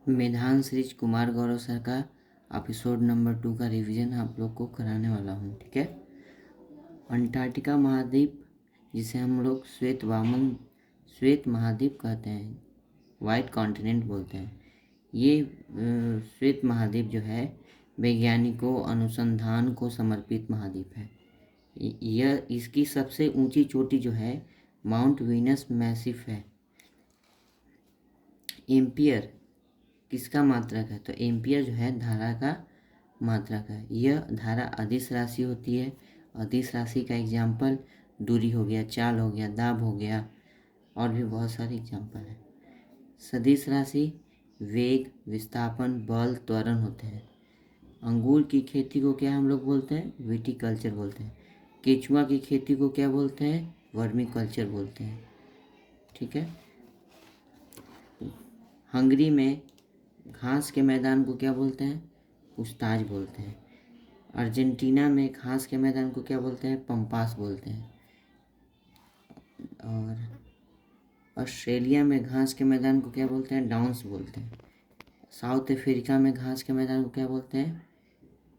मेधान श्रीज Kumar Gaurav sir का episode number 2 का revision आप लोग को कराने वाला हूँ। ठीक है। अंटार्कटिका महाद्वीप, जिसे हम लोग श्वेत महाद्वीप कहते हैं, वाइट कॉन्टिनेंट बोलते हैं। ये श्वेत महाद्वीप जो है वैज्ञानिकों अनुसंधान को समर्पित महाद्वीप है। यह इसकी सबसे ऊंची चोटी जो है माउंट वीनस मैसिफ है। एम्पियर किसका मात्रक है? तो एम्पियर जो है धारा का मात्रक है। यह धारा अदिश राशि होती है। अदिश राशि का एग्जाम्पल दूरी हो गया, चाल हो गया, दाब हो गया, और भी बहुत सारे एग्जाम्पल है। सदिश राशि वेग, विस्थापन, बल, त्वरण होते हैं। अंगूर की खेती को क्या हम लोग बोलते हैं? विटीकल्चर बोलते हैं। केचुआ की खेती को क्या बोलते हैं? वर्मी कल्चर बोलते हैं। ठीक है। हंगरी में घास के मैदान को क्या बोलते हैं? पुछताछ बोलते हैं। अर्जेंटीना में घास के मैदान को क्या बोलते हैं? पंपास बोलते हैं। और ऑस्ट्रेलिया में घास के मैदान को क्या बोलते हैं? डाउन्स बोलते हैं। साउथ अफ्रीका में घास के मैदान को क्या बोलते हैं?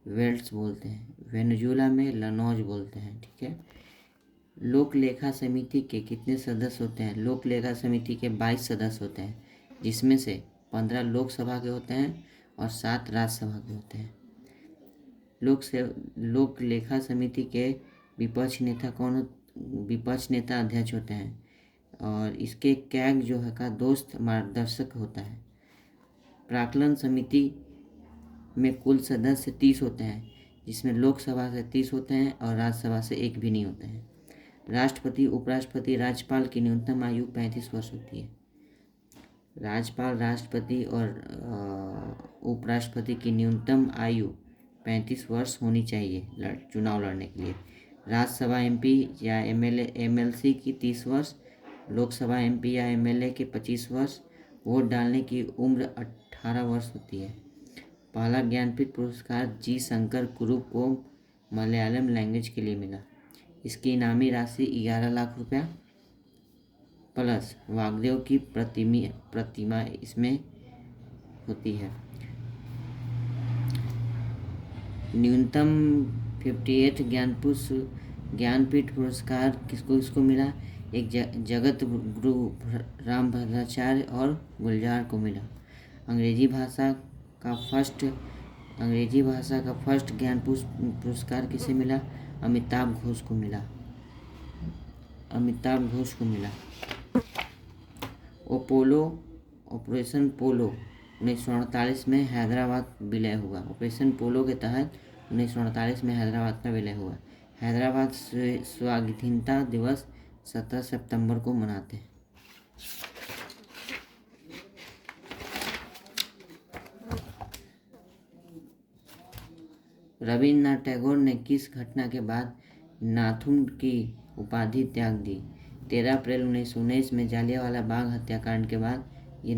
वेल्ड्स बोलते हैं। वेनेजुएला में लनौज बोलते हैं। ठीक है। लोक लेखा समिति के कितने सदस्य होते हैं? लोक लेखा समिति के 22 सदस्य होते हैं, जिसमें से 15 लोकसभा के होते हैं और 7 राज्यसभा के होते हैं। लोक लेखा समिति के विपक्ष नेता अध्यक्ष होते हैं, और इसके कैग जो है का दोस्त मार्गदर्शक होता है। प्राक्कलन समिति में कुल सदस्य 30 होते हैं, जिसमें लोकसभा से 30 होते हैं और राज्यसभा से 1 भी नहीं होते हैं। राष्ट्रपति, उपराष्ट्रपति, राज्यपाल की न्यूनतम आयु 35 वर्ष होती है। राज्यपाल, राष्ट्रपति और उपराष्ट्रपति की न्यूनतम आयु 35 वर्ष होनी चाहिए चुनाव लड़ने के लिए। राज्यसभा एमपी या एमएलसी की 30 वर्ष, लोकसभा एमपी या एमएलए के 25 वर्ष, वोट डालने की उम्र 18 वर्ष होती है। पहला ज्ञानपीठ पुरस्कार जी शंकर कुरुप को मलयालम लैंग्वेज के लिए मिला। इसकी इनामी राशि 11 लाख रुपया प्लस वाग्देव की प्रतिमा इसमें होती है। न्यूनतम 58 ज्ञानपीठ पुरस्कार किसको मिला? एक जगत गुरु रामभद्राचार्य और गुलजार को मिला। अंग्रेजी भाषा का फर्स्ट ज्ञान पुरस्कार किसे मिला? अमिताभ घोष को मिला। ऑपरेशन पोलो 1948 में हैदराबाद विलय हुआ। ऑपरेशन पोलो के तहत 1948 में हैदराबाद का विलय हुआ। हैदराबाद स्वाधीनता दिवस 17 सितंबर को मनाते हैं। रविन्द्रनाथ टैगोर ने किस घटना के बाद नाथुन की उपाधि त्याग दी? 13 अप्रैल 1919 में जालियांवाला बाग हत्याकांड के बाद ये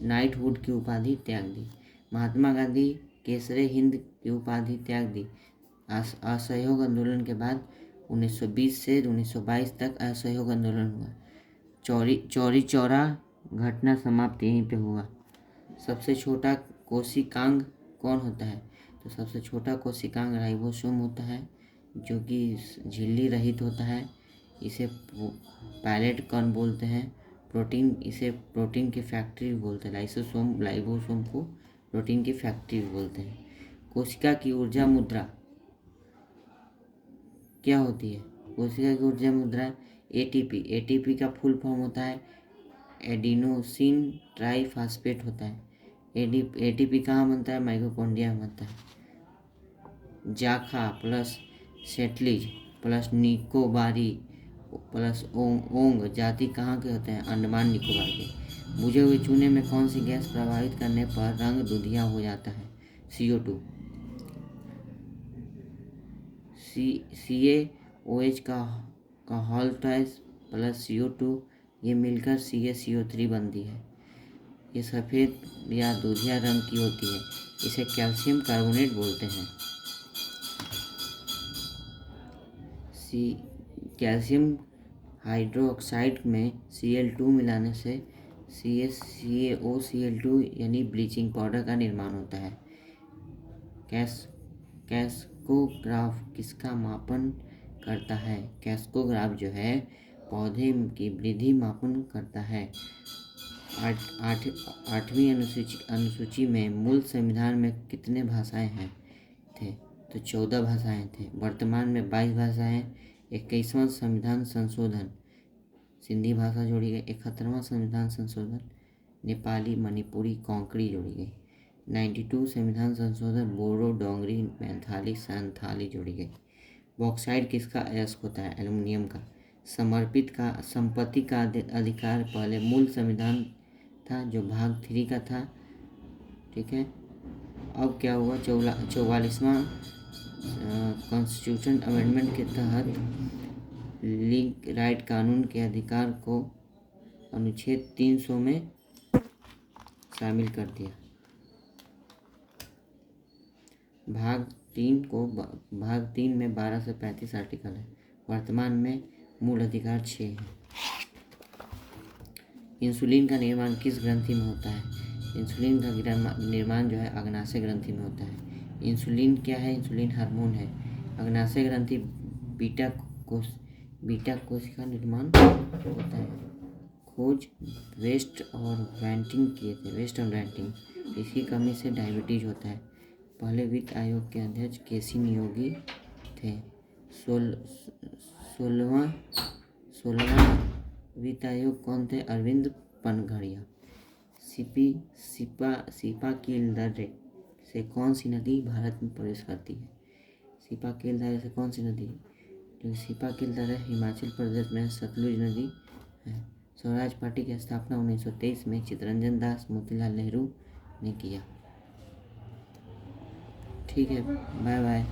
नाइटहुड की उपाधि त्याग दी। महात्मा गांधी केसरे हिंद की उपाधि त्याग दी। असहयोग आंदोलन के बाद 1920 से 1922 तक असहयोग आंदोलन हुआ। चौरी चौरा घटना समाप्त यहीं पे हुआ। सबसे छोटा कोशिकांग कौन होता है? तो सबसे छोटा कोशिकांग राइबोसोम होता है, जो कि झिल्ली रहित होता है। इसे पैलेट कण बोलते हैं। इसे प्रोटीन की फैक्ट्री बोलते हैं। लाइबोसोम को प्रोटीन की फैक्ट्री बोलते हैं। कोशिका की ऊर्जा मुद्रा क्या होती है? कोशिका की ऊर्जा मुद्रा एटीपी का फुल फॉर्म होता है एडिनोसिन ट्राइफॉस्फेट होता है। एटीपी कहाँ बनता है? माइटोकॉन्ड्रिया में बनता है। जाखा प्लस सेटलिज प्लस निकोबारी प्लस ओंग जाति कहाँ के होते हैं? अंडमान निकोबार के। बुझे हुए चूने में कौन सी गैस प्रभावित करने पर रंग दुधिया हो जाता है? CO2। CaOH का हॉल्टाइज प्लस CO2 ये मिलकर CaCO3 बनती है। ये सफ़ेद या दूधिया रंग की होती है। इसे कैल्शियम कार्बोनेट बोलते हैं। कैल्शियम हाइड्रोक्साइड में Cl2 मिलाने से CaCO Cl2 यानी ब्लीचिंग पाउडर का निर्माण होता है। कैस्कोग्राफ किसका मापन करता है? कैस्कोग्राफ जो है पौधे की वृद्धि मापन करता है। आठवीं अनुसूची में मूल संविधान में कितने भाषाएं थे? तो 14 भाषाएं थे। वर्तमान में 22 भाषाएं। 21वां संविधान संशोधन सिंधी भाषा जोड़ी गई। 71वां संविधान संशोधन नेपाली, मणिपुरी, कोंकणी जोड़ी गई। 92 संविधान संशोधन बोडो, डोंगरी, मैथिली, संथाली जोड़ी गई। बॉक्साइट किसका अयस्क होता है? एल्युमिनियम का। संपत्ति का अधिकार पहले मूल संविधान था जो भाग 3 का था, ठीक है। अब क्या हुआ? 44वां कॉन्स्टिट्यूशन अमेंडमेंट के तहत लीग राइट कानून के अधिकार को अनुच्छेद 300 में शामिल कर दिया। भाग 3 में 12 से 35 आर्टिकल है। वर्तमान में मूल अधिकार 6 है। इंसुलिन का निर्माण किस ग्रंथि में होता है? इंसुलिन का निर्माण जो है अग्नाशय ग्रंथि में होता है। इंसुलिन क्या है? इंसुलिन हार्मोन है। अग्नाशय ग्रंथि बीटा कोशिका निर्माण होता है। खोज वेस्ट और रैंटिंग किए थे। वेस्ट और रैंटिंग इसकी कमी से डायबिटीज होता है। पहले वित्त आयोग के अध्यक्ष केसी नियोगी थे। 16वां वित्त आयोग कौन थे? अरविंद पनघड़िया। सीपाकील दर्रे से कौन सी नदी भारत में प्रवेश करती है? सीपाकील दर्रे से कौन सी नदी? जो सीपाकील दर्रे हिमाचल प्रदेश में सतलुज नदी है। स्वराज पार्टी की स्थापना 1923 में चित्तरंजन दास मोतीलाल नेहरू ने किया। ठीक है, बाय बाय।